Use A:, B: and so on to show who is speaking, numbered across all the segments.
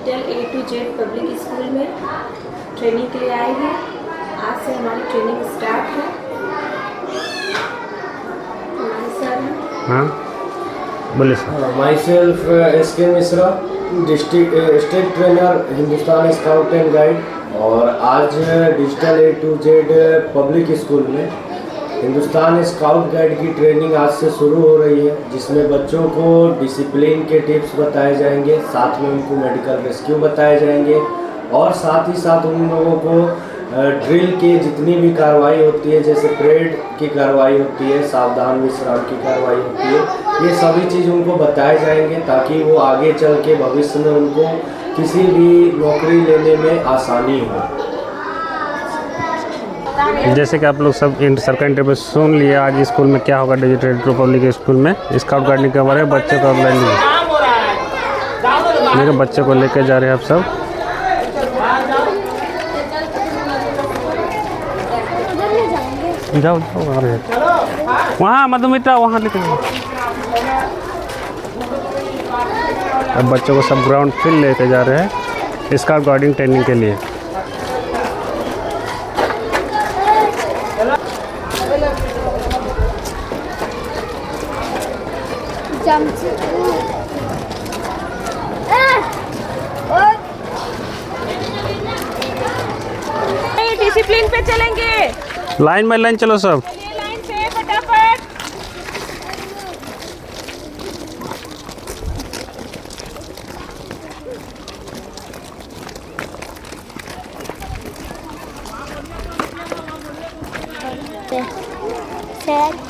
A: Digital A to Z public school में training के लिए आए हैं। आज से हमारी ट्रेनिंग स्टार्ट है। हमारे सर हैं।
B: हाँ बोले sir.
C: My self SK Mishra, district state trainer Hindustan scout and guide. और आज digital A to Z public school में हिंदुस्तान स्काउट गाइड की ट्रेनिंग आज से शुरू हो रही है, जिसमें बच्चों को डिसिप्लिन के टिप्स बताए जाएंगे, साथ में उनको मेडिकल रेस्क्यू बताए जाएंगे और साथ ही साथ उन लोगों को ड्रिल की जितनी भी कार्रवाई होती है, जैसे परेड की कार्रवाई होती है, सावधान विश्राम की कार्रवाई होती है, ये सभी चीज़ उनको बताए जाएंगे ताकि वो आगे चल के भविष्य में उनको किसी भी नौकरी लेने में आसानी हो।
B: जैसे कि आप लोग सब सरकारी इंटरव्यू सुन लिए, आज स्कूल में क्या होगा डिजिटल पब्लिक स्कूल में स्काउट गाइड के बारे में बच्चों को मेरे बच्चे को लेकर जा रहे हैं आप सब। जाओ जाओ आ रहे हैं वहाँ मधुमिता वहाँ लेके जाओ। अब बच्चों को सब ग्राउंड फील्ड लेके जा रहे हैं स्काउट गाइडिंग ट्रेनिंग के लिए।
A: डिसिप्लिन पे चलेंगे,
B: लाइन में लाइन चलो सब।
A: लाइन से फटाफट। सर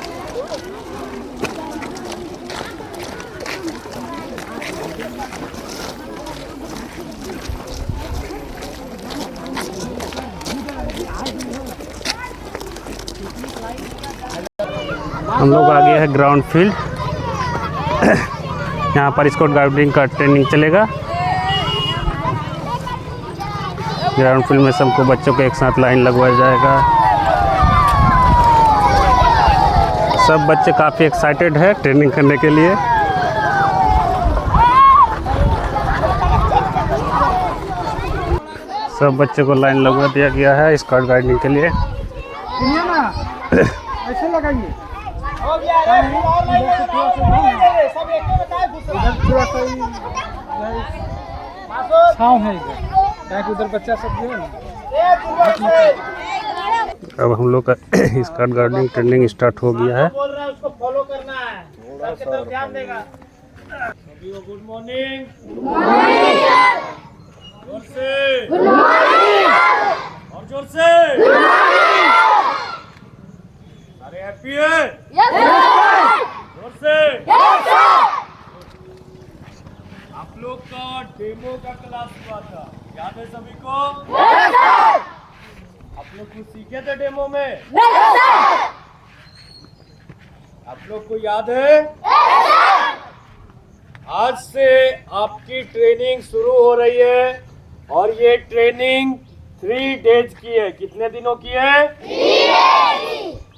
B: हम लोग आ गए हैं ग्राउंड फील्ड। यहाँ पर स्काउट गाइडिंग का ट्रेनिंग चलेगा। ग्राउंड फील्ड में सबको बच्चों को एक साथ लाइन लगवाया जाएगा। सब बच्चे काफ़ी एक्साइटेड है ट्रेनिंग करने के लिए। सब बच्चे को लाइन लगवा दिया गया है स्काउट गाइडिंग के लिए।
D: ऐसे लगाइए छाँव है इधर, क्या कि उधर बच्चा सब जो है ना।
B: अब हम लोग का स्काउट गाइडिंग ट्रेनिंग स्टार्ट हो गया है।
C: उसको फॉलो करना है, ध्यान देगा। गुड मॉर्निंग, जोर से, और जोर से। अरे हैप्पी है? जोर से। आप लोग का डेमो का क्लास हुआ था, याद है सभी को? आप लोग कुछ सीखे थे डेमो में? आप लोग को याद है? आज से आपकी ट्रेनिंग शुरू हो रही है और ये ट्रेनिंग 3 डेज की है। कितने दिनों की है?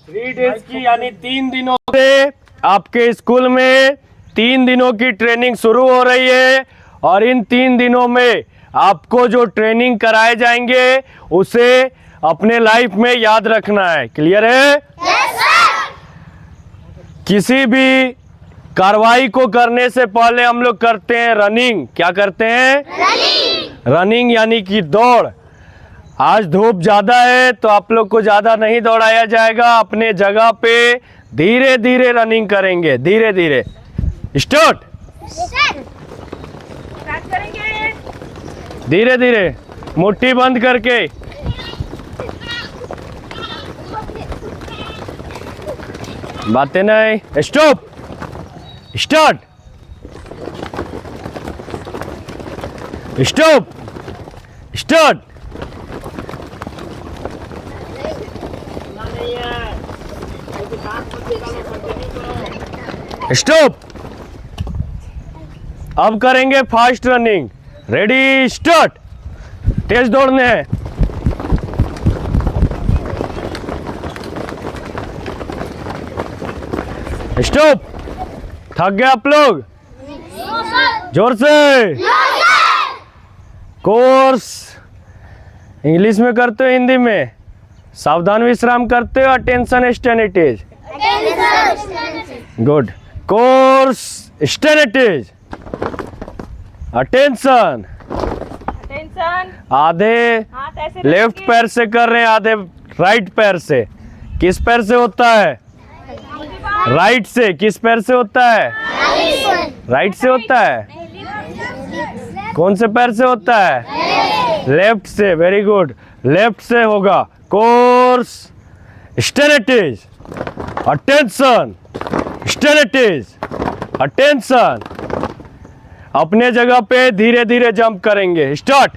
C: 3 डेज की, यानी 3 दिनों से आपके स्कूल में 3 दिनों की ट्रेनिंग शुरू हो रही है और इन 3 दिनों में आपको जो ट्रेनिंग कराए जाएंगे उसे अपने लाइफ में याद रखना है। क्लियर है? Yes sir. किसी भी कार्रवाई को करने से पहले हम लोग करते हैं रनिंग। क्या करते हैं? रनिंग यानी कि दौड़। आज धूप ज़्यादा है तो आप लोग को ज़्यादा नहीं दौड़ाया जाएगा। अपने जगह पे धीरे धीरे रनिंग करेंगे, धीरे धीरे। स्टार्ट
A: करेंगे।
C: धीरे धीरे, मुट्ठी बंद करके। बातें नहीं। Stop. Start. Stop. Start. Stop. अब करेंगे फास्ट रनिंग। Ready start. तेज दौड़ने हैं। स्टॉप। थक गए आप लोग? जोर से। कोर्स इंग्लिश में करते हो हिंदी में? सावधान विश्राम करते हो? Attention stand at ease? Good. Course stand at ease, attention. आधे लेफ्ट पैर से कर रहे हैं, आधे राइट पैर से। किस पैर से होता है? राइट से। किस पैर से होता है? राइट से होता है। कौन से पैर से होता है? लेफ्ट से। वेरी गुड, लेफ्ट से होगा। Course stand at ease, attention, stand at ease, attention. अपने जगह पे धीरे धीरे जंप करेंगे। स्टार्ट।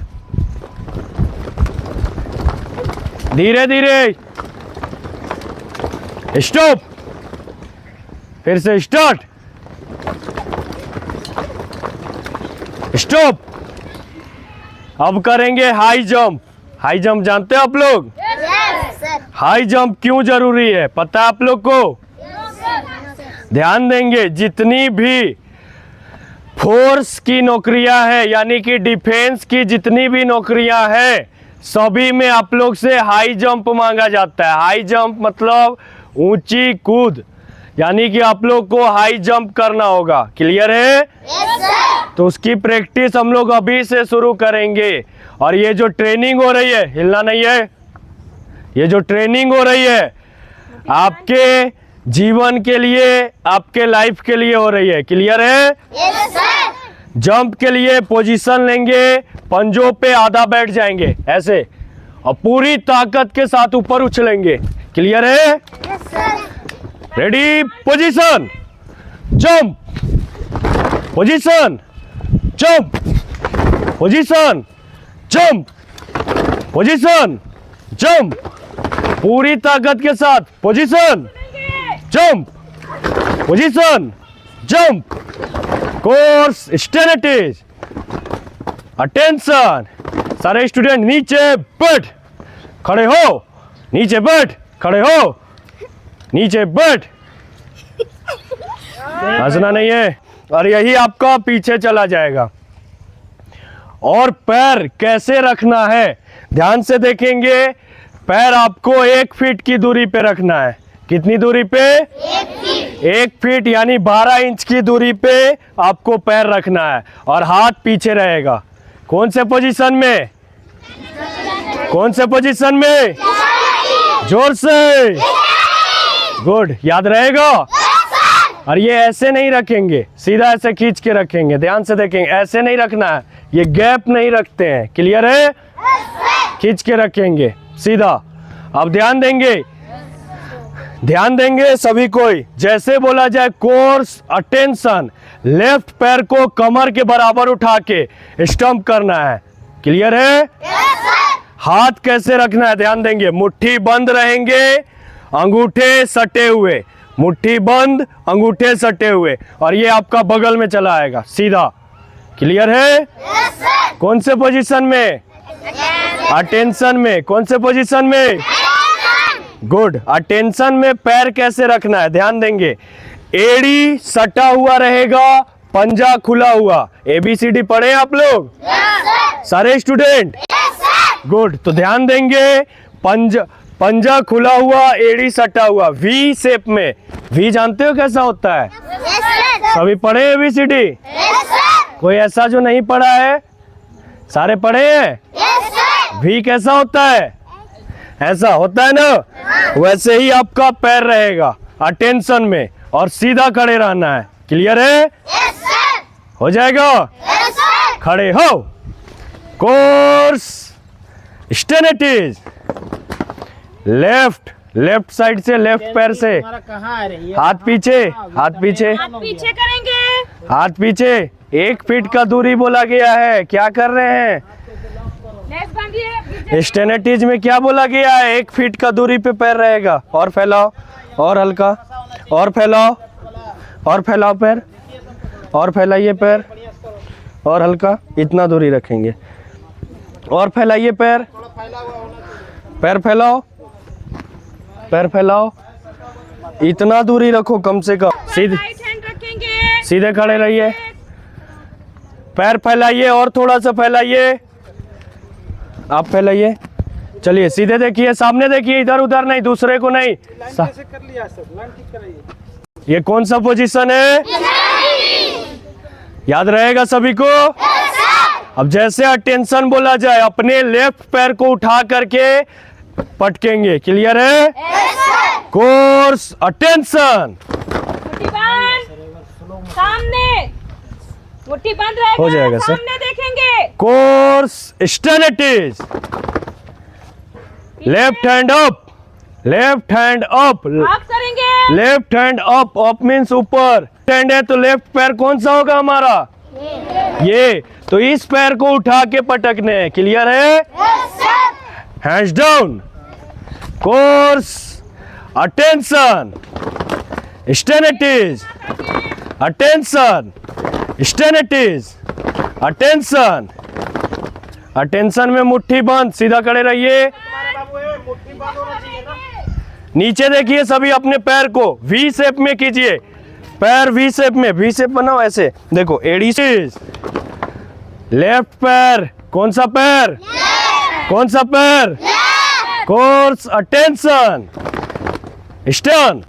C: धीरे धीरे। स्टॉप। फिर से स्टार्ट। स्टॉप। अब करेंगे हाई जंप। हाई जंप जानते हो आप लोग? हाई जंप क्यों जरूरी है पता है आप लोग को? ध्यान देंगे, जितनी भी फोर्स की नौकरियां हैं, यानी कि डिफेंस की जितनी भी नौकरियां हैं, सभी में आप लोग से हाई जंप मांगा जाता है। हाई जंप मतलब ऊंची कूद, यानी कि आप लोग को हाई जंप करना होगा। क्लियर है? तो उसकी प्रैक्टिस हम लोग अभी से शुरू करेंगे। और ये जो ट्रेनिंग हो रही है, हिलना नहीं है, ये जो ट्रेनिंग हो रही है आपके जीवन के लिए, आपके लाइफ के लिए हो रही है। क्लियर है? जंप के लिए पोजीशन लेंगे, पंजों पे आधा बैठ जाएंगे ऐसे, और पूरी ताकत के साथ ऊपर उछलेंगे। क्लियर है? Ready, position, jump, position, jump, position, jump, position, jump. पूरी ताकत के साथ position, jump, position, jump. Course stand at ease, attention. सारे स्टूडेंट नीचे बैठ, खड़े हो, नीचे बैठ, खड़े हो, नीचे बैठ। हंसना नहीं है। और यही आपका पीछे चला जाएगा। और पैर कैसे रखना है ध्यान से देखेंगे। पैर आपको 1 फीट की दूरी पे रखना है। कितनी दूरी पे? 1 फीट यानी 12 इंच की दूरी पे आपको पैर रखना है। और हाथ पीछे रहेगा। कौन से पोजीशन में? कौन से पोजीशन में? जोर से। गुड, याद रहेगा। और ये ऐसे नहीं रखेंगे, सीधा ऐसे खींच के रखेंगे। ध्यान से देखेंगे, ऐसे नहीं रखना है, ये गैप नहीं रखते हैं। क्लियर है? खींच के रखेंगे सीधा। अब ध्यान देंगे, ध्यान देंगे सभी कोई। जैसे बोला जाए कोर्स अटेंशन, लेफ्ट पैर को कमर के बराबर उठा के स्टंप करना है। क्लियर है? हाथ कैसे रखना है ध्यान देंगे। मुट्ठी बंद रहेंगे, अंगूठे सटे हुए, मुट्ठी बंद, अंगूठे सटे हुए। और ये आपका बगल में चला आएगा सीधा। क्लियर है? कौन से पोजीशन में? अटेंशन में। कौन से पोजीशन में? गुड। अटेंशन में पैर कैसे रखना है ध्यान देंगे। एड़ी सटा हुआ रहेगा, पंजा खुला हुआ। ABCD पढ़े आप लोग? सारे स्टूडेंट? गुड। तो ध्यान देंगे, पंजा खुला हुआ, एड़ी सटा हुआ, V शेप में। V जानते हो कैसा होता है? सभी पढ़े ABCD? कोई ऐसा जो नहीं पढ़ा है? सारे पढ़े हैं? V कैसा होता है? ऐसा होता है ना? वैसे ही आपका पैर रहेगा अटेंशन में, और सीधा खड़े रहना है। क्लियर है? हो जाएगा? खड़े हो। कोर्स स्टेनिटीज, लेफ्ट साइड से, लेफ्ट पैर से। हाथ पीछे, हाथ पीछे,
E: पीछे करेंगे,
C: हाथ पीछे। 1 फीट का दूरी बोला गया है। क्या कर रहे हैं? स्टेनिटीज में क्या बोला गया है? 1 फीट का दूरी पे पैर रहेगा। और फैलाओ, और हल्का, और फैलाओ, और फैलाओ पैर, और फैलाइए पैर, और हल्का, इतना दूरी रखेंगे। और फैलाइए पैर, पैर फैलाओ, पैर फैलाओ, इतना दूरी रखो कम से कम। सीधे सीधे खड़े रहिए, पैर फैलाइए और थोड़ा सा फैलाइए, आप फैलाइए, चलिए सीधे देखिए, सामने देखिए, इधर उधर नहीं, दूसरे को नहीं।
D: कैसे कर लिया सर, लाइन ठीक कराइए।
C: ये कौन सा पोजीशन है? याद रहेगा सभी को? अब जैसे अटेंशन बोला जाए, अपने लेफ्ट पैर को उठा करके पटकेंगे। क्लियर है? Course attention.
E: मुट्ठी बंद, सामने मुट्ठी बंद रहेगा,
C: हो जाएगा सर।
E: सामने देखेंगे।
C: Course stand at ease. Left hand up, left hand up,
E: आप करेंगे।
C: Left hand up, up means ऊपर। हैंड है तो लेफ्ट पैर कौन सा होगा हमारा? ये। तो इस पैर को उठा के पटकने हैं। क्लियर है? Hands down. Course attention, stand at ease, attention, stand at ease, attention. Attention में मुट्ठी बंद, सीधा खड़े रहिए। नीचे देखिए सभी, अपने पैर को वी शेप में कीजिए। पैर वी शेप में, वी शेप बनाओ ऐसे। देखो एडीसीज। लेफ्ट पैर, कौन सा पैर? कौन सा पैर? Course attention, stern.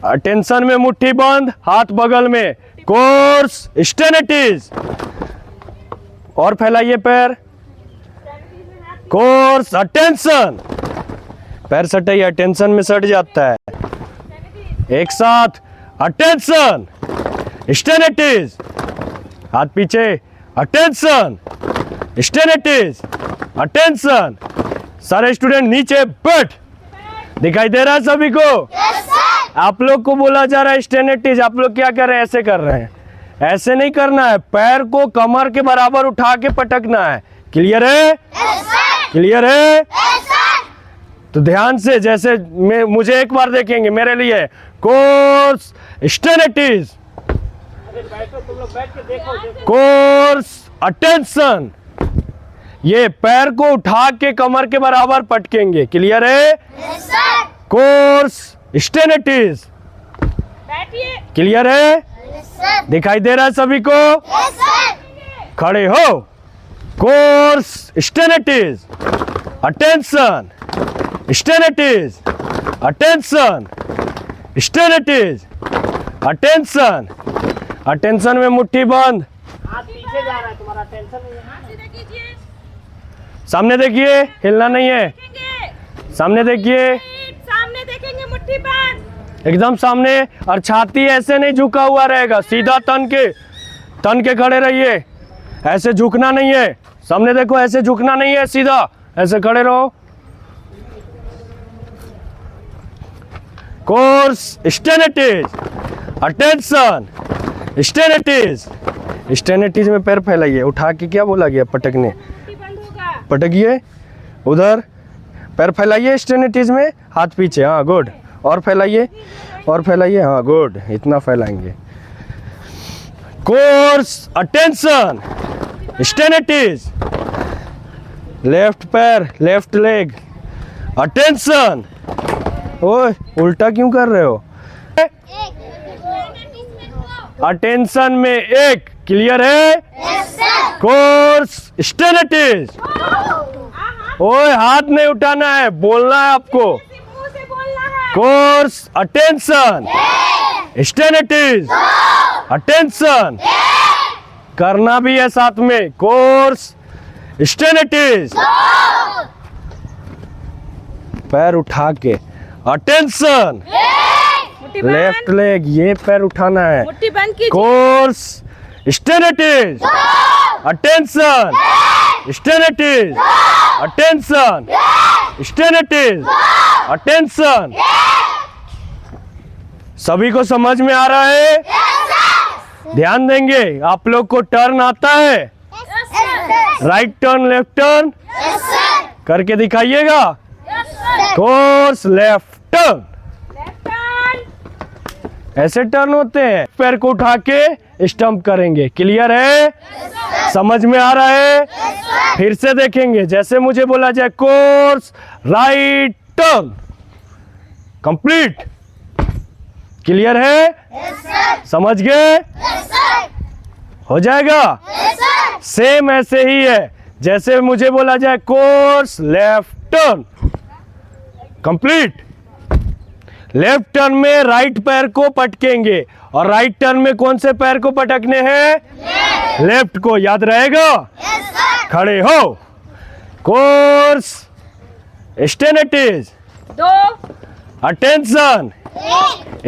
C: अटेंशन में मुट्ठी बंद, हाथ बगल में। कोर्स स्टेनिटीज। और फैलाइए पैर। Course attention. पैर सटाइए, अटेंशन में सट जाता है। एक साथ अटेंशन, स्टेनिटीज। हाथ पीछे, अटेंशन, स्टेनिटीज, अटेंशन। सारे स्टूडेंट नीचे बैठ। दिखाई दे रहा है सभी को? आप लोग को बोला जा रहा है स्टेनिटीज, आप लोग क्या कर रहे हैं? ऐसे कर रहे हैं। ऐसे नहीं करना है, पैर को कमर के बराबर उठा के पटकना है। क्लियर है? क्लियर है? तो ध्यान से, जैसे मुझे एक बार देखेंगे मेरे लिए। Course stand at ease, course attention. ये पैर को उठा के कमर के बराबर पटकेंगे। क्लियर है? कोर्स स्टेनिटीज।
E: बैठिए।
C: क्लियर है? दिखाई दे रहा है सभी को? खड़े हो। Course stand at ease, attention, stand at ease, attention, stand at ease, attention. Attention में मुट्ठी बंद।
D: हाथ पीछे जा रहा है, तुम्हारा टेंशन नहीं है।
E: हाथ सीधे कीजिए।
C: सामने देखिए, हिलना नहीं है।
E: देखेंगे।
C: सामने देखिए,
E: सामने देखेंगे, मुट्ठी बंद।
C: एकदम सामने। और छाती ऐसे नहीं झुका हुआ रहेगा, सीधा तन के खड़े रहिए। ऐसे झुकना नहीं है। सामने देखो, ऐसे झुकना नहीं है, सीधा ऐसे खड़े रहो। Course stand at ease, attention, स्टेनिटीज। स्टेनिटीज में पैर फैलाइए, उठा के क्या बोला गया? पटकने।
E: मुट्ठी बंद होगा।
C: पटकिए उधर, पैर फैलाइए स्टेनिटीज में, हाथ पीछे। हाँ गुड। और फैलाइए, और फैलाइए। हाँ गुड, इतना फैलाएंगे। Course attention, stand at ease. लेफ्ट पैर, लेफ्ट लेग, अटेंशन। ओए उल्टा क्यों कर रहे हो? अटेंशन में एक। क्लियर है? कोर्स स्टेनिटीज। ओए हाथ नहीं उठाना है, बोलना है आपको।
E: मुंह से बोलना है।
C: Course attention, stand at ease, attention. करना भी है साथ में। Course stand at ease. पैर उठा के, अटेंशन।
E: मुट्ठी बंद।
C: लेफ्ट लेग, ये पैर उठाना है।
E: मुट्ठी बंद कीजिए।
C: Course stand at ease, attention, stand at ease, attention, stand at ease, attention. सभी को समझ में आ रहा है? ध्यान देंगे। आप लोग को टर्न आता है? राइट टर्न, लेफ्ट टर्न करके दिखाइएगा। Course left turn.
E: Left turn.
C: ऐसे टर्न होते हैं। पैर को उठा के स्टंप करेंगे। क्लियर है? समझ में आ रहा है? फिर से देखेंगे, जैसे मुझे बोला जाए course right turn, complete. Clear है? समझ गए? हो जाएगा? सेम ऐसे ही है जैसे मुझे बोला जाए course left turn, complete. Left turn में राइट पैर को पटकेंगे और राइट टर्न में कौन से पैर को पटकने हैं? लेफ्ट को। याद रहेगा? खड़े हो। Course stand at ease,
E: 2
C: attention,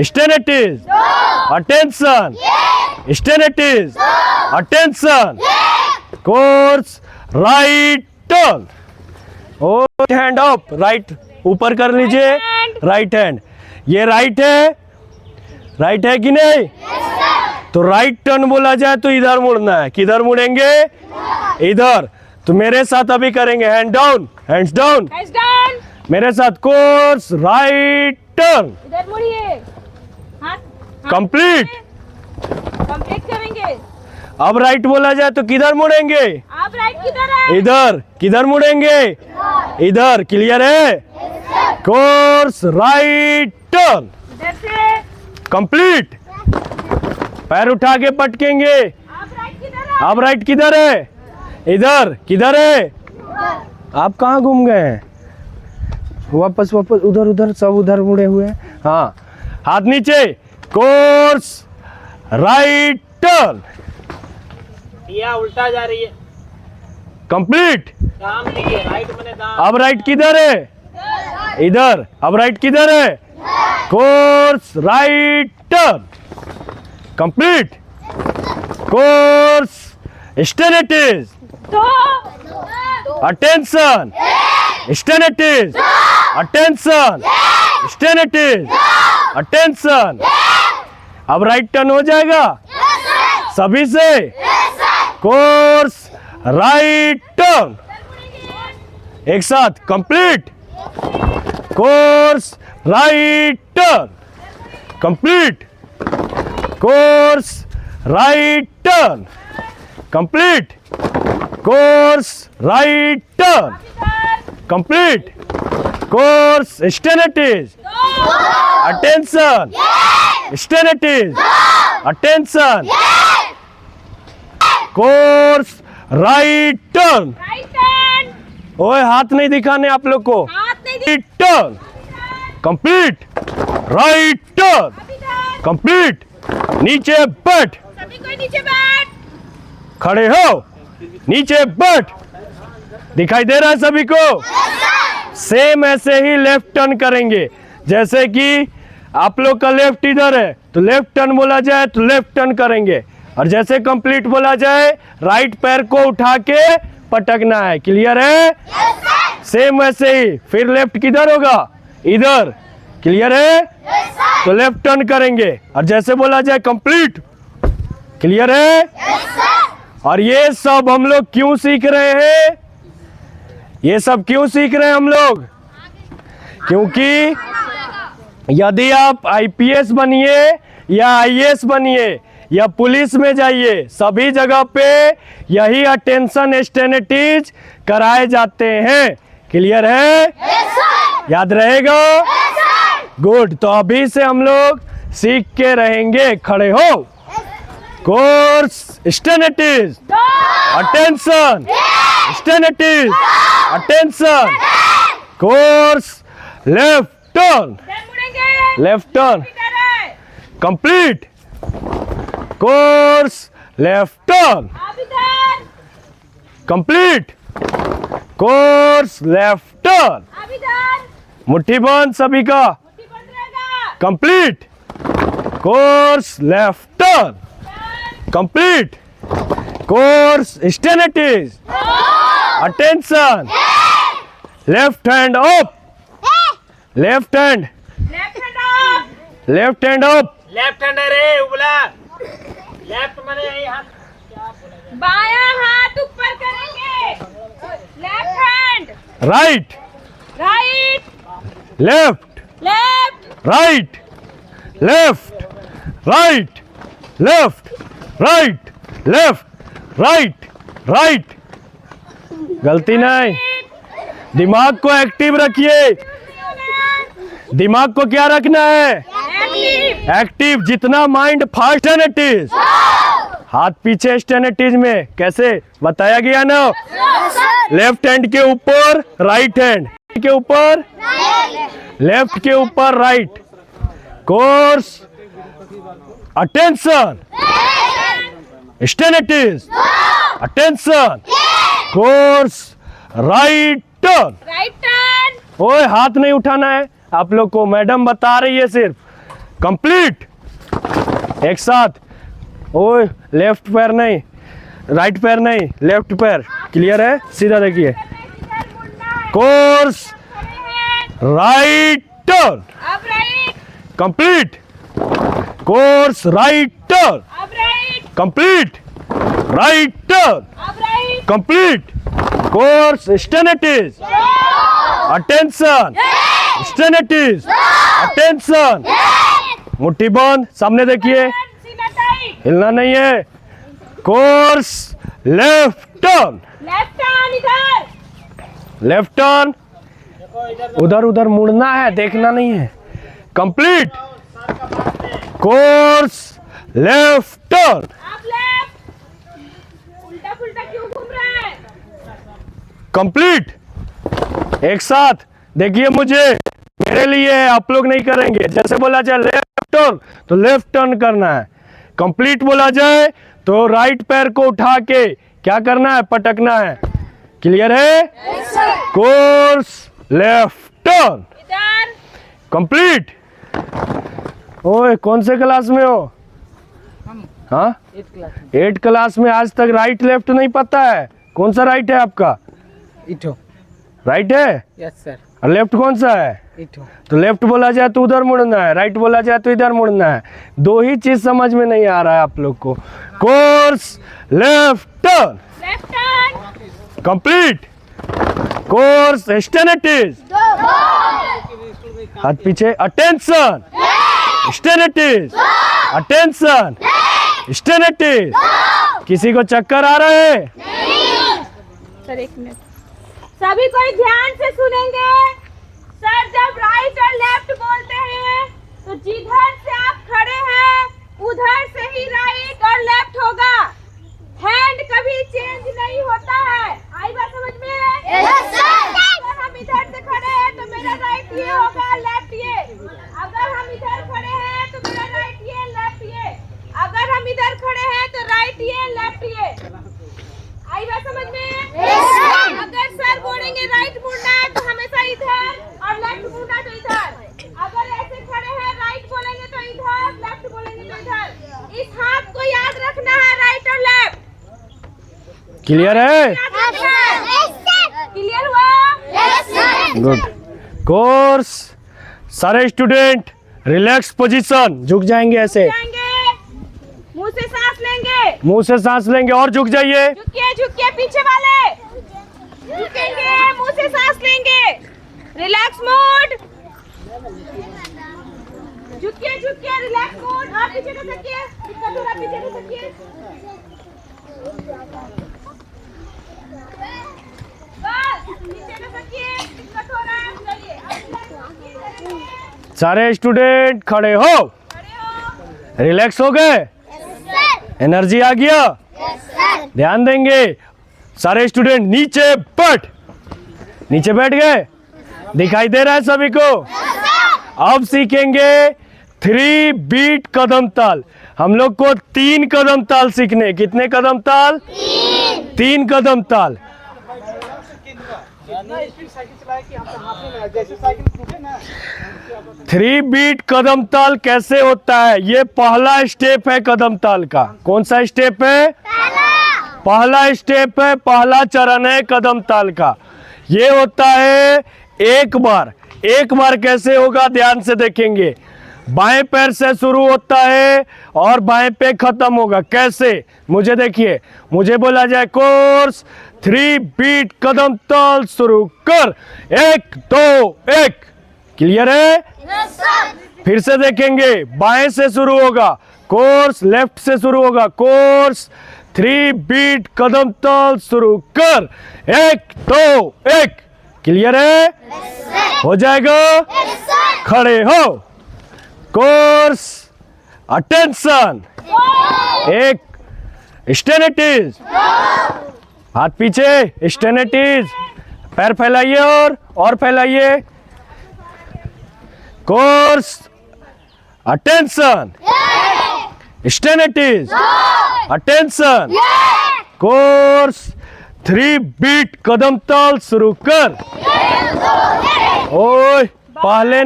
C: stand at ease, attention, stand at ease, attention. Course right turn. ओ हैंड अप, राइट ऊपर कर लीजिए, राइट हैंड। ये राइट है कि नहीं? तो राइट टर्न बोला जाए तो इधर मुड़ना है। किधर मुड़ेंगे? इधर। तो मेरे साथ अभी करेंगे hand down, hands down.
E: Hands down.
C: मेरे साथ कोर्स राइट टर्न,
E: इधर मुड़िए, हाथ
C: कंप्लीट।
E: कंप्लीट करेंगे।
C: अब राइट बोला जाए तो किधर मुड़ेंगे?
E: आप राइट किधर है?
C: इधर। किधर मुड़ेंगे? इधर। क्लियर है? कोर्स राइट टर्न,
E: इधर से।
C: कंप्लीट। पैर उठा के पटकेंगे।
E: आप राइट किधर है?
C: अब राइट किधर है? इधर। किधर है? आप कहाँ घूम गए हैं? वापस उधर उधर, सब उधर मुड़े हुए हैं। हाँ, हाथ नीचे। कोर्स राइट टर्न,
D: या उल्टा जा रही है,
C: कंप्लीट।
D: दाम लीजिए, राइट मैंने दाम।
C: अब राइट किधर है? इधर। अब राइट किधर है? Course right turn, complete. Course stand at ease,
E: 2
C: attention, stand at ease, attention, stand at ease, attention. अब राइट टर्न हो जाएगा सभी से। कोर्स राइट टर्न, एक साथ, complete. Course right turn, complete. Course right turn, complete. Course right turn, complete. Course stand at ease, attention, stand at ease, attention. Course right turn.
E: Right turn.
C: ओए हाथ नहीं दिखाने आप लोग को।
E: हाथ नहीं
C: right turn, complete. Right turn,
E: इधर।
C: कंप्लीट। नीचे बैठ,
E: सभी कोई नीचे बैठ।
C: खड़े हो, नीचे बैठ। दिखाई दे रहा है सभी को? सेम ऐसे ही लेफ्ट टर्न करेंगे। जैसे कि आप लोग का लेफ्ट इधर है तो लेफ्ट टर्न बोला जाए तो लेफ्ट टर्न करेंगे, और जैसे कंप्लीट बोला जाए राइट पैर को उठा के पटकना है। क्लियर है? सेम वैसे ही। फिर लेफ्ट किधर होगा? इधर। क्लियर है? तो लेफ्ट टर्न करेंगे और जैसे बोला जाए कंप्लीट। क्लियर है? और ये सब हम लोग क्यों सीख रहे हैं? ये सब क्यों सीख रहे हैं हम लोग? क्योंकि यदि आप आईपीएस बनिए या आईएएस बनिए या पुलिस में जाइए, सभी जगह पे यही अटेंशन स्टेनेटिज कराए जाते हैं। क्लियर है? याद रहेगा? गुड। तो अभी से हम लोग सीख के रहेंगे। खड़े हो। Course stand at ease, attention, stand at ease, attention. Course left turn,
E: इधर मुड़ेंगे।
C: लेफ्ट टर्न,
E: इधर है।
C: कंप्लीट। कोर्स लेफ्ट टर्न,
E: आप इधर।
C: कंप्लीट। कोर्स लेफ्ट टर्न,
E: आप इधर।
C: मुट्ठी बंद सभी का,
E: मुट्ठी बंद रहेगा।
C: Complete. Course left turn, complete. Course stand at ease, attention, left hand up, left hand,
E: left hand up.
C: Left hand up,
D: left hand रे उबला, लेफ्ट मैंने यही हाथ,
E: बायां हाथ ऊपर करेंगे। Left hand.
C: Right,
E: right.
C: Left,
E: left.
C: Right, left, right, left, right, left, right, right. गलती नहीं। दिमाग को एक्टिव रखिए। दिमाग को क्या रखना है?
E: एक्टिव।
C: एक्टिव। जितना माइंड फास्ट है इट इज। हाथ पीछे स्टेनेटीज में कैसे बताया गया ना? लेफ्ट हैंड के ऊपर राइट हैंड के ऊपर, लेफ्ट के ऊपर right. Course attention, stand at ease attention. Course right turn,
E: right turn.
C: ओए हाथ नहीं उठाना है आप लोग को, मैडम बता रही है सिर्फ। कंप्लीट एक साथ। ओए लेफ्ट पैर नहीं, राइट पैर नहीं, लेफ्ट पैर। क्लियर है? सीधा देखिए। कोर्स राइट टर्न,
E: अब right,
C: complete. Course right turn,
E: अब राइट,
C: कंप्लीट। राइट टर्न,
E: अब right.
C: Complete. Course stand at ease attention, stand at ease attention. मुट्ठी बंद, सामने देखिए,
E: सीना टाइट।
C: हिलना नहीं है। Course left turn,
E: left turn इधर।
C: लेफ्ट टर्न, उधर उधर मुड़ना है, देखना नहीं है। कंप्लीट। कोर्स लेफ्ट टर्न,
E: अब लेफ्ट। उल्टा पुल्टा क्यों घूम रहा है?
C: कंप्लीट एक साथ देखिए। मुझे मेरे लिए है, आप लोग नहीं करेंगे। जैसे बोला जाए लेफ्ट टर्न तो लेफ्ट टर्न करना है। कंप्लीट बोला जाए तो राइट पैर को उठा के क्या करना है? पटकना है। क्लियर है? कोर्स लेफ्ट टर्न,
E: इधर।
C: कंप्लीट। ओए कौन से क्लास में हो? हाँ 8 क्लास में। आज तक राइट लेफ्ट नहीं पता है। कौन सा राइट है आपका?
D: इठो।
C: राइट है?
D: Yes sir.
C: और लेफ्ट कौन सा है?
D: इठो।
C: तो लेफ्ट बोला जाए तो उधर मुड़ना है, राइट बोला जाए तो इधर मुड़ना है। दो ही चीज समझ में नहीं आ रहा है आप लोग को। Course left turn,
E: left turn.
C: Complete. Course stand at ease हाथ पीछे अटेंशन, स्टेनेटीज अटेंशन, स्टेनेटीज। किसी को चक्कर आ रहा है?
E: सर एक मिनट, सभी कोई ध्यान से सुनेंगे। सर जब राइट और लेफ्ट बोलते हैं तो जिधर से आप खड़े हैं उधर से ही राइट और लेफ्ट होगा। हैंड कभी चेंज नहीं होता है। आई बात समझ में? अगर हम इधर से खड़े हैं तो मेरा राइट ये होगा, लेफ्ट ये। अगर हम इधर खड़े हैं तो मेरा राइट ये, लेफ्ट ये। अगर हम इधर खड़े हैं तो राइट ये, लेफ्ट ये। आई बात समझ में? अगर सर बोलेंगे राइट मुड़ना है तो हमेशा इधर और लेफ्ट मुड़ना तो इधर। अगर ऐसे खड़े हैं राइट बोलेंगे तो इधर, लेफ्ट बोलेंगे तो इधर। इस हाथ को याद रखना है, राइट और लेफ्ट।
C: क्लियर है?
E: क्लियर हुआ?
C: गुड। कोर्स सारे स्टूडेंट रिलैक्स पोजीशन, झुक जाएंगे ऐसे,
E: जाएंगे, मुंह से सांस लेंगे,
C: मुंह से सांस लेंगे और झुक जाइए।
E: झुकिए पीछे वाले झुकेंगे, मुंह से सांस लेंगे। Relax mode. झुकिए रिलैक्स मोड। आप पीछे कर सकिए, दिक्कत हो रहा, पीछे कर सकिए। बस पीछे कर सकिए, दिक्कत हो रहा है। चलिए
C: सारे स्टूडेंट खड़े हो,
E: खड़े हो।
C: रिलैक्स हो गए? एनर्जी आ गया? ध्यान देंगे सारे स्टूडेंट। नीचे बैठ, नीचे बैठ गए? दिखाई दे रहा है सभी को? अब सीखेंगे 3 बीट कदम ताल। हम लोग को 3 कदम ताल सीखने। कितने कदम ताल? 3 कदम ताल।
D: साइकिल चलाए कि हम हाथ में लगा, जैसे साइकिल घूमे ना।
C: 3 बीट कदम ताल कैसे होता है? ये पहला स्टेप है कदम ताल का। कौन सा स्टेप है? पहला स्टेप है, पहला चरण है कदम ताल का। ये होता है एक बार। एक बार कैसे होगा ध्यान से देखेंगे। बाएं पैर से शुरू होता है और बाएं पे खत्म होगा। कैसे? मुझे देखिए, मुझे बोला जाए कोर्स 3 बीट कदम ताल शुरू कर। 1 2 1। क्लियर है? फिर से देखेंगे, बाएं से शुरू होगा कोर्स, लेफ्ट से शुरू होगा कोर्स। 3 बीट कदम ताल शुरू कर। 1 2 1। क्लियर है? हो जाएगा? खड़े हो। Course attention. 1 stand at ease, हाथ पीछे, स्टैंड इट इज, पैर फैलाइए और फैलाइए। Course attention, stand at ease, attention. Course 3 beat कदम ताल शुरू कर। ओए पहले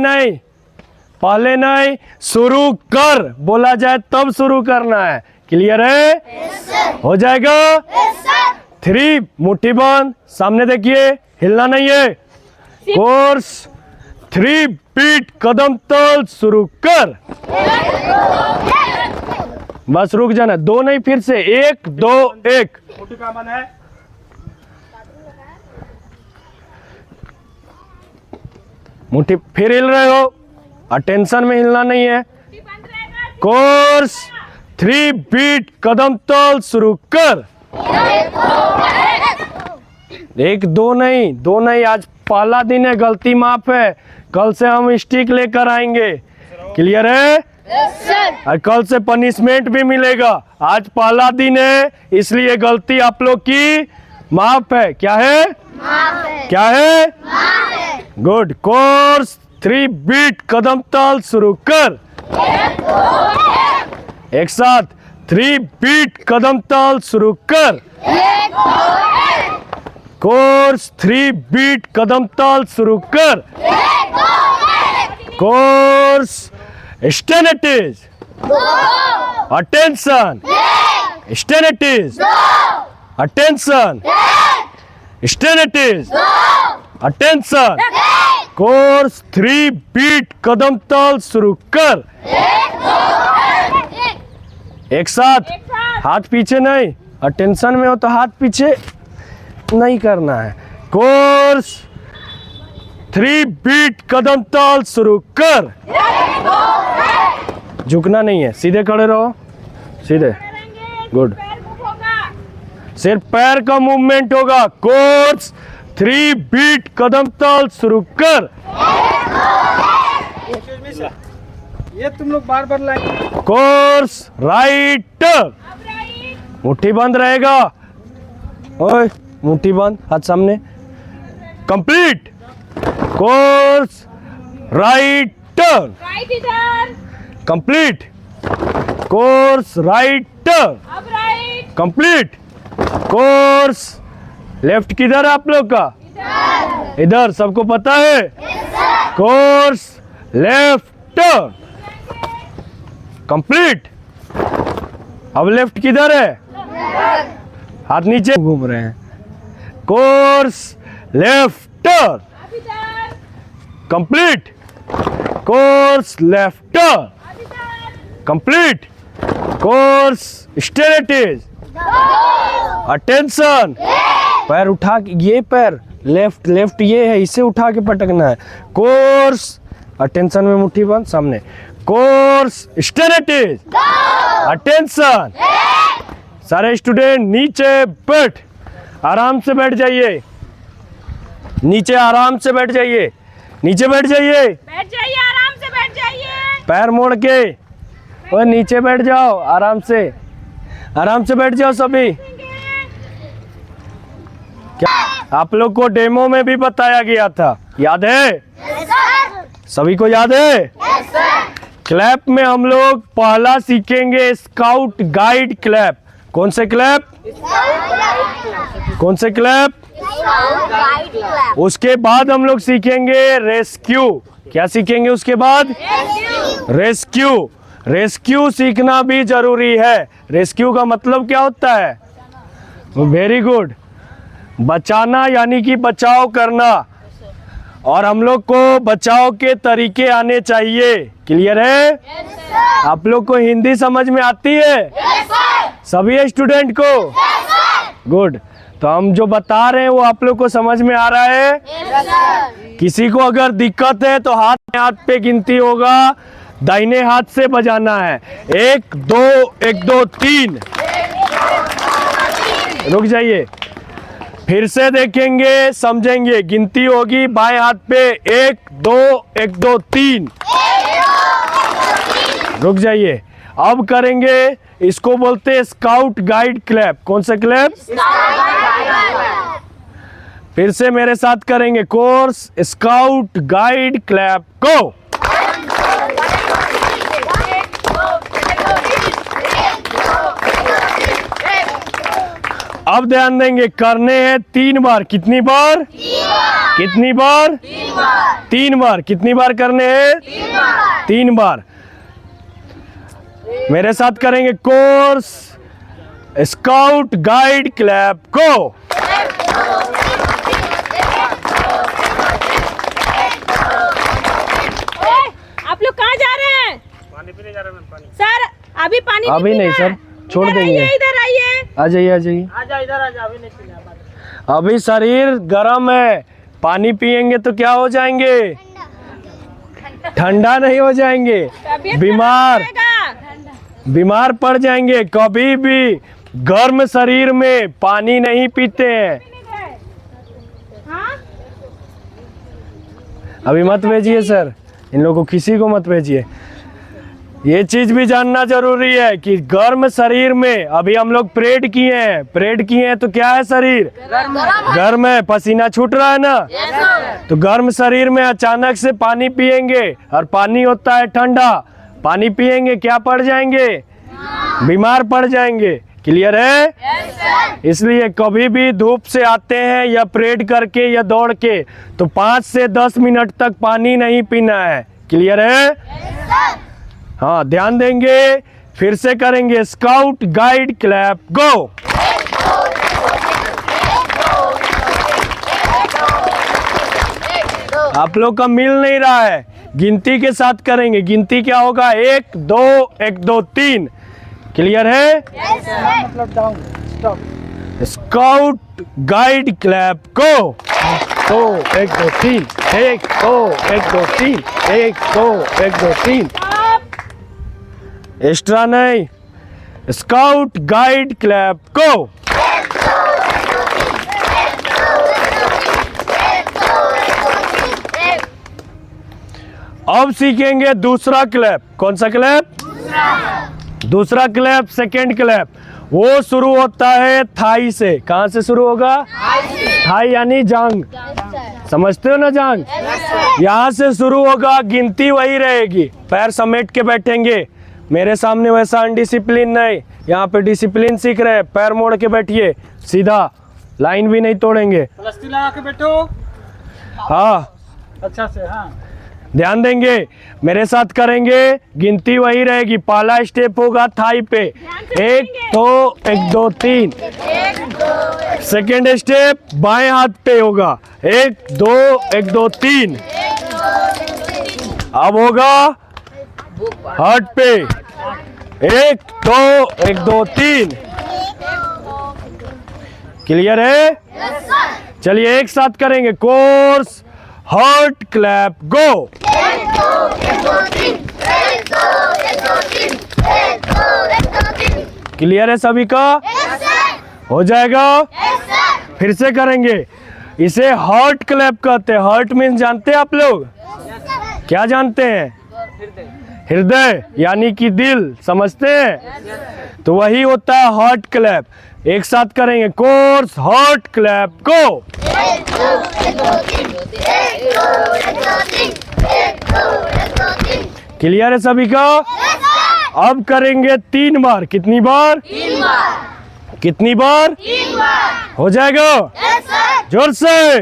C: नहीं शुरू कर, बोला जाए तब शुरू करना है। क्लियर है? हो जाएगा। 3 मुट्ठी बंद, सामने देखिए, हिलना नहीं है। कोर्स 3 बीट कदम ताल शुरू कर। बस रुक जाना, 2 नहीं, फिर से 1 2 1।
D: मुट्ठी कहाँ बंद है?
C: मुट्ठी फिर हिल रहे हो, अटेंशन में हिलना नहीं है। कोर्स 3 बीट कदम ताल शुरू कर। 1 2 नहीं, आज पहला दिन है, गलती माफ है। कल से हम स्टिक लेकर आएंगे। क्लियर है? और कल से पनिशमेंट भी मिलेगा। आज पहला दिन है, इसलिए गलती आप लोग की माफ है। क्या है? क्या है? गुड। कोर्स 3 बीट कदम ताल शुरू कर। एक साथ 3 बीट कदम ताल शुरू कर। कोर्स 3 बीट कदम ताल शुरू कर। Course stand at ease, attention, stand at ease, attention, stand at ease, attention. Course 3 beat कदम ताल शुरू कर। एक साथ, हाथ पीछे नहीं, अटेंशन में हो तो हाथ पीछे नहीं करना है। कोर्स 3 बीट कदम ताल शुरू कर। झुकना नहीं है, सीधे खड़े रहो, सीधे। गुड। सिर्फ पैर का मूवमेंट होगा। कोर्स 3 बीट कदम ताल शुरू कर।
D: ये तुम लोग बार बार लाएंगे।
C: कोर्स राइट, मुट्ठी बंद रहेगा। ओए मुट्ठी बंद, हाथ सामने। Complete. Course right turn,
E: right इधर,
C: कंप्लीट। कोर्स राइट टर्न,
E: अब राइट,
C: कंप्लीट। कोर्स लेफ्ट किधर है आप लोग का? इधर। सबको पता है? Course left turn, complete. अब लेफ्ट किधर है? हाथ नीचे घूम रहे हैं। कोर्स लेफ्ट टर्न,
E: अब इधर,
C: कंप्लीट। कोर्स लेफ्ट टर्न,
E: अब इधर,
C: complete. Course straight is, attention. पैर उठा के, ये पैर लेफ्ट ये है, इसे उठा के पटकना है। कोर्स अटेंशन में, मुट्ठी बंद, सामने। Course straight is, attention. सारे स्टूडेंट नीचे बैठ, आराम से बैठ जाइए। नीचे आराम से बैठ जाइए, नीचे बैठ जाइए।
E: बैठ जाइए, आराम से बैठ जाइए।
C: पैर मोड़ के और नीचे बैठ जाओ, आराम से बैठ जाओ सभी। क्या आप लोग को डेमो में भी बताया गया था, याद है? सभी को याद है? क्लैप में हम लोग पहला सीखेंगे स्काउट गाइड क्लैप। कौन से क्लैप? कौन से क्लैप? उसके बाद हम लोग सीखेंगे रेस्क्यू। क्या सीखेंगे उसके बाद? रेस्क्यू। रेस्क्यू सीखना भी जरूरी है। रेस्क्यू का मतलब क्या होता है? वेरी गुड, बचाना यानी कि बचाव करना। और हम लोग को बचाव के तरीके आने चाहिए। क्लियर है? आप लोग को हिंदी समझ में आती है? सभी स्टूडेंट को? गुड। तो हम जो बता रहे हैं वो आप लोग को समझ में आ रहा है? किसी को अगर दिक्कत है तो हाथ पे गिनती होगा, दाहिने हाथ से बजाना है। 1 2 1 2 3। रुक जाइए, फिर से देखेंगे, समझेंगे। गिनती होगी बाएं हाथ पे, 1 2 1 2 3। रुक जाइए, अब करेंगे, इसको बोलते हैं स्काउट गाइड क्लैप। कौन सा क्लैप? फिर से मेरे साथ करेंगे कोर्स स्काउट गाइड क्लैप को। अब ध्यान देंगे, करने हैं 3 बार। कितनी बार? कितनी बार? 3 बार। कितनी बार करने हैं? 3 बार। मेरे साथ करेंगे कोर्स स्काउट गाइड क्लैप को।
E: आप लोग कहाँ जा रहे हैं?
B: पानी पीने जा रहे हैं। पानी
E: सर अभी पानी
C: अभी नहीं
E: पीना है।
C: सर, छोड़
E: इधर
C: देंगे।
E: आइए, इधर आइए।
C: आ जाइए, आ जाइए।
D: आजा इधर आजा, अभी नहीं पीना।
C: अभी शरीर गर्म है, पानी पिएंगे तो क्या हो जाएंगे? ठंडा नहीं हो जाएंगे,
E: तबीयत
C: बीमार
E: खराब रहेगा।
C: बीमार पड़ जाएंगे। कभी भी गर्म शरीर में पानी नहीं पीते हैं।
E: हाँ?
C: अभी मत भेजिए सर, इन लोगों को किसी को मत भेजिए। ये चीज भी जानना जरूरी है कि गर्म शरीर में, अभी हम लोग परेड किए हैं, परेड किए हैं तो क्या है? शरीर गर्म है, पसीना छूट रहा है ना। तो गर्म शरीर में अचानक से पानी पिएंगे और पानी होता है ठंडा, पानी पिएंगे क्या पड़ जाएंगे? बीमार पड़ जाएंगे। क्लियर है? इसलिए कभी भी धूप से आते हैं या परेड करके या दौड़ के तो 5 से 10 मिनट तक पानी नहीं पीना है। क्लियर है? हाँ, ध्यान देंगे। फिर से करेंगे स्काउट गाइड क्लैप गो। आप लोग का मिल नहीं रहा है, गिनती के साथ करेंगे। गिनती क्या होगा? 1 2 1 2 3। क्लियर है?
D: मतलब down stop.
C: Scout guide clap को। 2 1 2 3 1 2 1 2 3 1 2 1 2 3। एक्स्ट्रा नहीं, स्काउट गाइड क्लैप को। अब सीखेंगे दूसरा क्लैप। कौन सा क्लैप? दूसरा क्लैप, सेकेंड क्लैप। वो शुरू होता है थाई से। कहाँ से शुरू होगा? थाई यानी जांग। समझते हो ना जांग? यहाँ से शुरू होगा, गिनती वही रहेगी। पैर समेट के बैठेंगे। मेरे सामने वैसा अनडिसिप्लिन नहीं, यहाँ पे डिसिप्लिन सीख रहे हैं। पैर मोड़ के बैठिए, सीधा, लाइन भी नहीं तोड़ेंगे।
D: प्लास्टिक लगा के बैठो
C: हाँ,
D: अच्छा से। हाँ,
C: ध्यान देंगे, मेरे साथ करेंगे, गिनती वही रहेगी। पहला स्टेप होगा थाई पे, 1 2 1 2 3। सेकेंड स्टेप बाएं हाथ पे होगा, 1 2 1 2 3। अब होगा हाथ पे, 1 2 1 2 3। क्लियर है? चलिए एक साथ करेंगे कोर्स हार्ट क्लैप गो। क्लियर है सभी का? हो जाएगा? फिर से करेंगे। इसे हार्ट क्लैप कहते हैं। हार्ट मीन्स जानते हैं आप लोग? क्या जानते हैं? हृदय यानी कि दिल। समझते हैं? तो वही होता है हार्ट क्लैप। एक साथ करेंगे कोर्स हार्ट क्लैप को। क्लियर है सभी का? अब करेंगे 3 बार। कितनी बार?
E: 3 बार।
C: कितनी बार?
E: 3 बार।
C: हो जाएगा? जोर से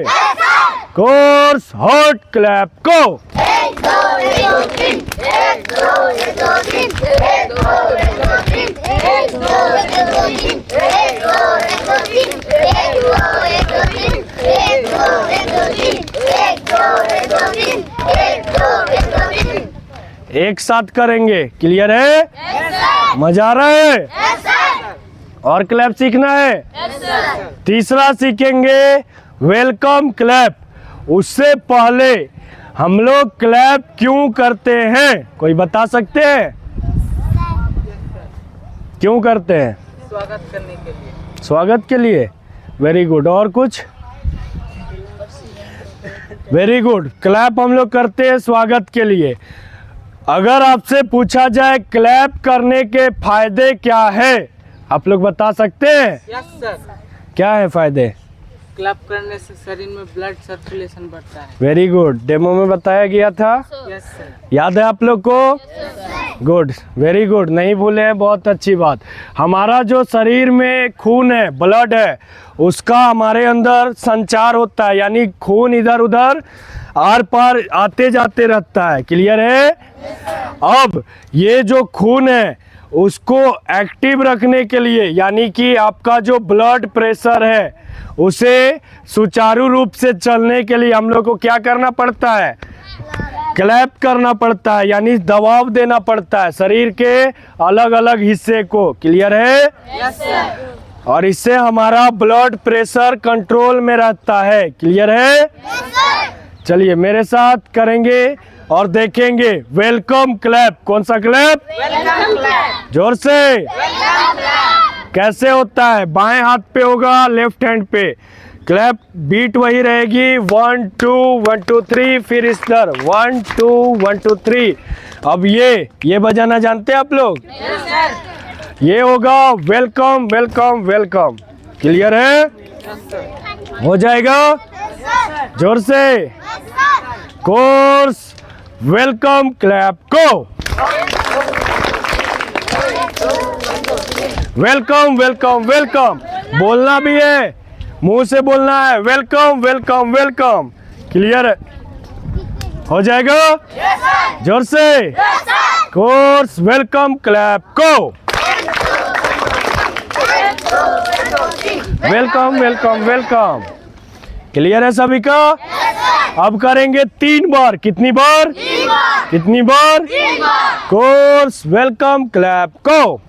C: कोर्स हार्ट क्लैप को।
E: 1 2 1 2 3 1 2 1 2 3 1 2 1 2 3 1 2 1 2 3 1 2 1 2 3 1 2 1 2 3 1 2 1 2 3 1 2 1 2 3 1 2 1 2 3।
C: एक साथ करेंगे। क्लियर है? मजा आ रहा है? और क्लैप सीखना है? तीसरा सीखेंगे वेलकम क्लैप। उससे पहले हम लोग क्लैप क्यों करते हैं, कोई बता सकते हैं? क्यों करते हैं?
D: स्वागत करने के लिए।
C: स्वागत के लिए। Very good. और कुछ? Very good. क्लैप हम लोग करते हैं स्वागत के लिए। अगर आपसे पूछा जाए क्लैप करने के फायदे क्या है, आप लोग बता सकते हैं?
D: Yes sir.
C: क्या है फायदे?
D: क्लैप करने से शरीर में ब्लड सर्कुलेशन बढ़ता है।
C: वेरी गुड, डेमो में बताया गया था,
D: यस सर।
C: याद है आप लोग को? गुड, वेरी गुड, नहीं भूले हैं, बहुत अच्छी बात। हमारा जो शरीर में खून है, ब्लड है, उसका हमारे अंदर संचार होता है, यानी खून इधर उधर आर पार आते जाते रहता है। क्लियर है? अब ये जो खून है उसको एक्टिव रखने के लिए, यानी कि आपका जो ब्लड प्रेशर है उसे सुचारू रूप से चलने के लिए हम लोग को क्या करना पड़ता है? क्लैप करना पड़ता है, यानी दबाव देना पड़ता है शरीर के अलग अलग हिस्से को। क्लियर है?
D: Yes sir.
C: और इससे हमारा ब्लड प्रेशर कंट्रोल में रहता है। क्लियर है? चलिए मेरे साथ करेंगे और देखेंगे। Welcome clap. कौन सा क्लैप?
D: Welcome clap.
C: जोर से।
D: Welcome clap.
C: कैसे होता है? बाएं हाथ पे होगा, लेफ्ट हैंड पे। क्लैप बीट वही रहेगी, 1 2 1 2 3, फिर इस तरह 1 2 1 2 3। अब ये बजाना जानते हैं आप लोग?
D: Yes sir.
C: ये होगा वेलकम वेलकम वेलकम। क्लियर है?
D: Yes sir.
C: हो जाएगा? जोर से। कोर्स वेलकम क्लैप को। वेलकम वेलकम वेलकम बोलना भी है, मुंह से बोलना है, वेलकम वेलकम वेलकम। क्लियर हो जाएगा? जोर से। कोर्स वेलकम क्लैप को। Welcome welcome welcome. क्लियर है सभी का? अब करेंगे 3 बार। कितनी बार? कितनी बार? कोर्स वेलकम क्लैप को।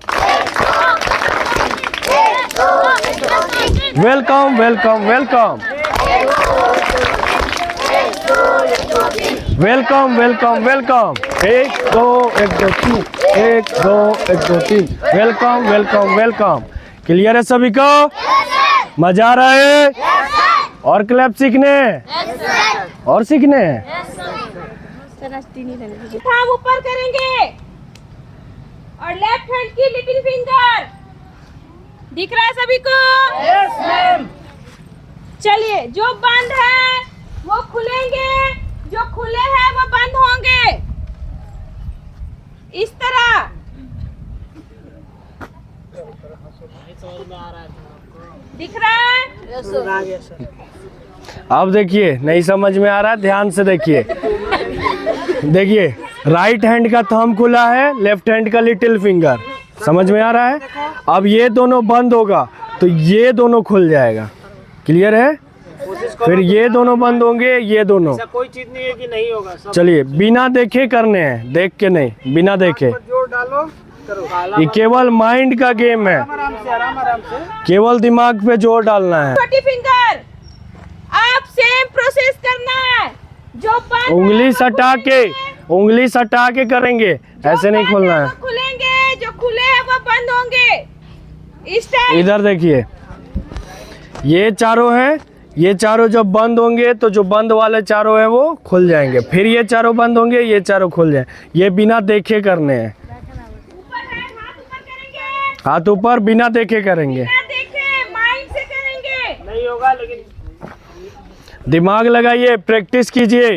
C: Welcome welcome welcome. Welcome welcome welcome. 1 2 1 2 3, 1 2 1 2 3। Welcome welcome welcome. Clear है सभी का? मजा आ रहा है? और क्लैप सीखने और सीखने हैं?
E: हम ऊपर करेंगे और लेफ्ट हैंड की लिटिल फिंगर दिख रहा है सभी को?
D: Yes ma'am.
E: चलिए, जो बंद है वो खुलेंगे, जो खुले हैं वो बंद होंगे। इस तरह दिख रहा है?
D: आ गया सर।
C: अब देखिए, नहीं समझ में आ रहा है, ध्यान से देखिए। देखिए, राइट हैंड का थंब खुला है, लेफ्ट हैंड का लिटिल फिंगर। समझ में आ रहा है? अब ये दोनों बंद होगा तो ये दोनों खुल जाएगा। क्लियर है? फिर ये दोनों बंद होंगे, ये दोनों।
D: कोई चीज नहीं है कि नहीं होगा।
C: चलिए, बिना देखे करने हैं, देख के नहीं, बिना देखे।
D: जोर डालो, करो।
C: ये केवल माइंड का गेम है,
D: आराम से, आराम से।
C: केवल दिमाग पे जोर डालना है।
E: छोटी फिंगर आप सेम प्रोसेस करना है। जो बंद
C: उंगली
E: है, वो
C: सटा के,
E: खुलेंगे।
C: उंगली सटा के करेंगे, ऐसे नहीं
E: जो
C: खोलना
E: बंद
C: है।
E: वो खुलेंगे, जो खुले हैं वो बंद होंगे। इस टाइम
C: इधर देखिए, ये चारों हैं, ये चारों जब बंद होंगे तो जो बंद वाले चारों हैं वो खुल जाएंगे। फिर ये चारों बंद होंगे, ये चारों खुल जाए। ये बिना देखे करने हैं।
E: ऊपर है, हाथ ऊपर करेंगे,
C: हाथ ऊपर बिना देखे करेंगे।
E: बिना देखे माइंड से करेंगे।
D: नहीं होगा लेकिन
C: दिमाग लगाइए, प्रैक्टिस कीजिए।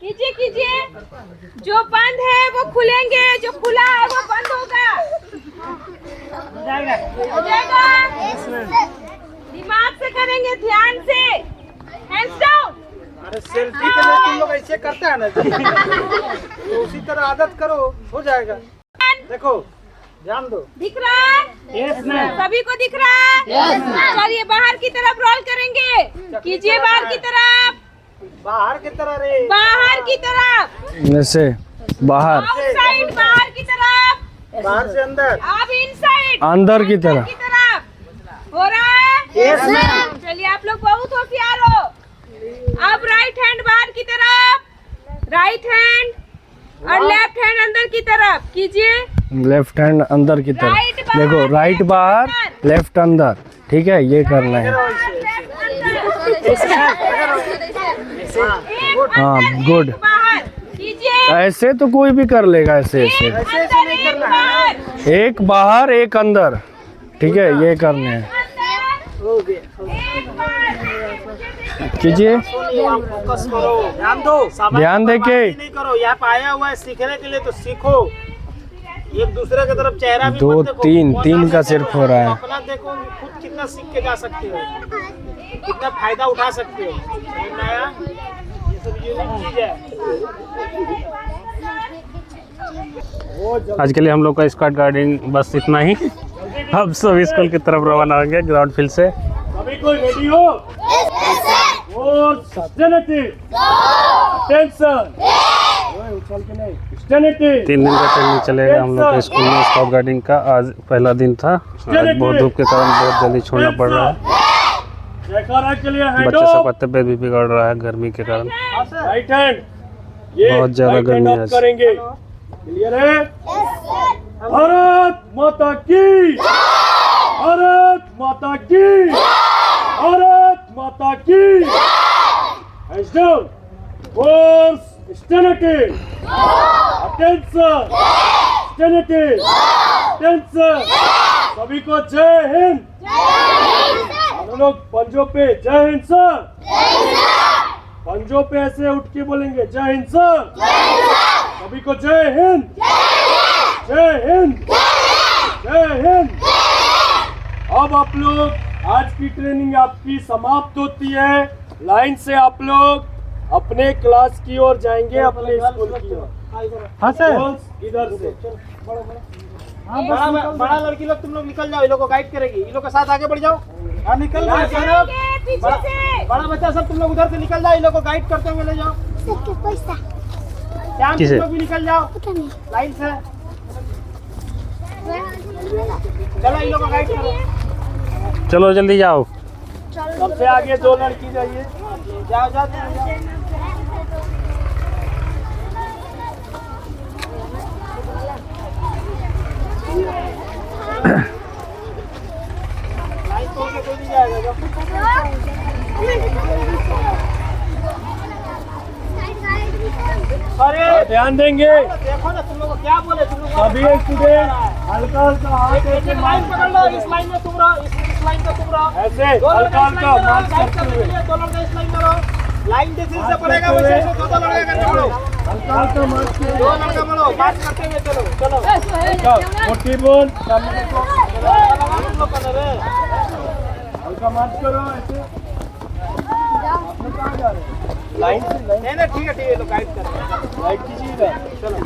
E: कीजिए कीजिए। जो बंद है वो खुलेंगे, जो खुला है वो बंद होगा। हो जाएगा? दिमाग से करेंगे, ध्यान से। Hands down.
D: अरे सेल्फी के लिए तुम लोग ऐसे करते हैं ना तो उसी तरह आदत करो, हो जाएगा। देखो, ध्यान दो।
E: दिख रहा है?
D: Yes ma'am.
E: सभी को दिख रहा है? चलिए बाहर की तरफ रोल करेंगे। कीजिए बाहर की तरफ,
D: बाहर की तरह रे।
E: बाहर की तरफ,
C: जैसे बाहर,
E: आउटसाइड, बाहर की तरफ,
D: बाहर से अंदर।
E: अब इनसाइड,
C: अंदर की तरफ।
E: की तरफ। हो रहा है?
D: Yes ma'am.
E: चलिए आप लोग बहुत होशियार हो। अब राइट हैंड बाहर की तरफ, राइट हैंड और लेफ्ट हैंड अंदर की तरफ कीजिए।
C: लेफ्ट हैंड अंदर की तरफ।
E: राइट बाहर,
C: देखो, राइट बाहर, लेफ्ट अंदर। ठीक है, ये करना है। हाँ, गुड।
E: बाहर कीजिए। कीजिए।
C: ऐसे तो कोई भी कर लेगा, ऐसे ऐसे
D: ऐसे ऐसे नहीं करना है।
C: एक बाहर एक अंदर, ठीक है, ये करने हैं।
D: हो गया।
C: कीजिए,
D: फोकस करो, ध्यान दो, सामान
C: ध्यान
D: को
C: दे के।
D: बर्बादी नहीं करो। यहाँ पे आया हुआ है सीखने के लिए, तो सीखो। एक दूसरे की तरफ चेहरा भी
C: दो,
D: मत देखो।
C: तीन,
D: बहुत
C: तीन का
D: आगे
C: सिर्फ
D: देखो,
C: हो रहा है।
D: अपना देखो, खुद कितना सीख के जा सकते हो, कितना फायदा उठा सकते हो। समझ में आया? ये सब यूनिक चीज है।
B: आज के लिए हम लोग का स्कॉट गार्डनिंग बस इतना ही। अब सभी स्कूल की तरफ रवाना होंगे ग्राउंड फील्ड से।
C: सभी कोई रेडी हो? और टेंशन, उछल के नहीं,
B: 3 दिन का ट्रेनिंग चलेगा हम लोग के स्कूल में स्काउट गार्डनिंग का। आज पहला दिन था। आज बहुत धूप के कारण बहुत जल्दी छोड़ना पड़ रहा है।
C: जयकारा के लिए हैंड
B: बच्चे सब का तबियत भी बिगड़ रहा है गर्मी के कारण।
C: राइट हैंड, ये
B: बहुत ज्यादा
C: right hand
B: गर्मी
C: up
B: है आज।
C: करेंगे। क्लियर है? भारत माता की, भारत माता की, भारत माता की। Hands down. Force, stand attention. Attention. Stand attention. Attention. सभी को जय हिंद। हम लोग पंजों पे जय हिंद सर। पंजों पे ऐसे उठ के बोलेंगे जय हिंद सर। सभी को जय हिंद, जय हिंद, जय हिंद। अब आप लोग आज की ट्रेनिंग आपकी समाप्त होती है। लाइन से आप लोग अपने क्लास की ओर जाएंगे, अपने स्कूल की ओर।
D: हाँ सर।
C: Girls, इधर से
D: बड़ा लड़की लोग तुम लोग निकल जाओ, ये लोग को गाइड करेगी। ये लोग के साथ आगे बढ़ जाओ। हाँ निकल जाओ सर।
E: आगे, पीछे से।
D: बड़ा बच्चा सब तुम लोग उधर से निकल जाओ, ये लोग को गाइड करते हुए ले जाओ। ध्यान, तुम लोग भी निकल जाओ लाइन से। चलो ये लोग को गाइड करो।
B: चलो जल्दी जाओ।
C: सबसे आगे 2 लड़की जाइए।
D: जाओ जाओ जाओ। लाइन तोड़ के कोई नहीं जाएगा। जाओ। अरे
C: ध्यान देंगे
D: देखो ना, तुम लोग को क्या बोले, तुम लोग
C: सभी स्टूडेंट। हल्का हल्का हाथ ऐसे
D: लाइन पकड़ लो। इस लाइन में तुम रहो, इस लाइन में तुम रहो।
C: ऐसे
D: दो लड़के
C: हल्का
D: इस
C: हल्का
D: लाइन में
C: मार्च
D: रहो, गाइड
C: करते
D: करने
C: हुए।
D: के लिए दो लड़के इस लाइन में रहो। लाइन जैसे जैसे पड़ेगा वैसे वैसे दो लड़के करने पड़ो।
C: हल्का हल्का मार्च करो।
D: दो लड़का बढ़ो, मार्च करते हुए चलो चलो।
C: मोटी बोल, सामने देखो।
D: तुम लोग कर रहे हैं।
C: हल्का मार्च करो ऐसे। आप लोग कहाँ जा रहे हैं? लाइन से लाइन
D: नहीं नहीं ठीक है, ये लोग गाइड कर रहे हैं।
C: लाइट कीजिए इधर।
D: चलो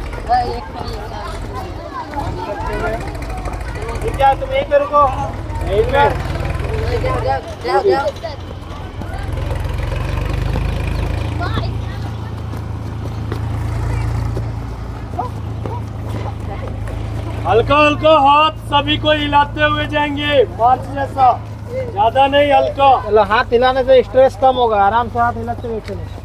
D: ठीक है, तुम यहीं पे रुको।
C: यहीं पे। हल्का हल्का हाथ सभी को हिलाते हुए जाएंगे, मार्च जैसा, ज्यादा नहीं, हल्का।
D: चलो, हाथ हिलाने से स्ट्रेस कम होगा। आराम से हाथ हिलाते हुए चलो।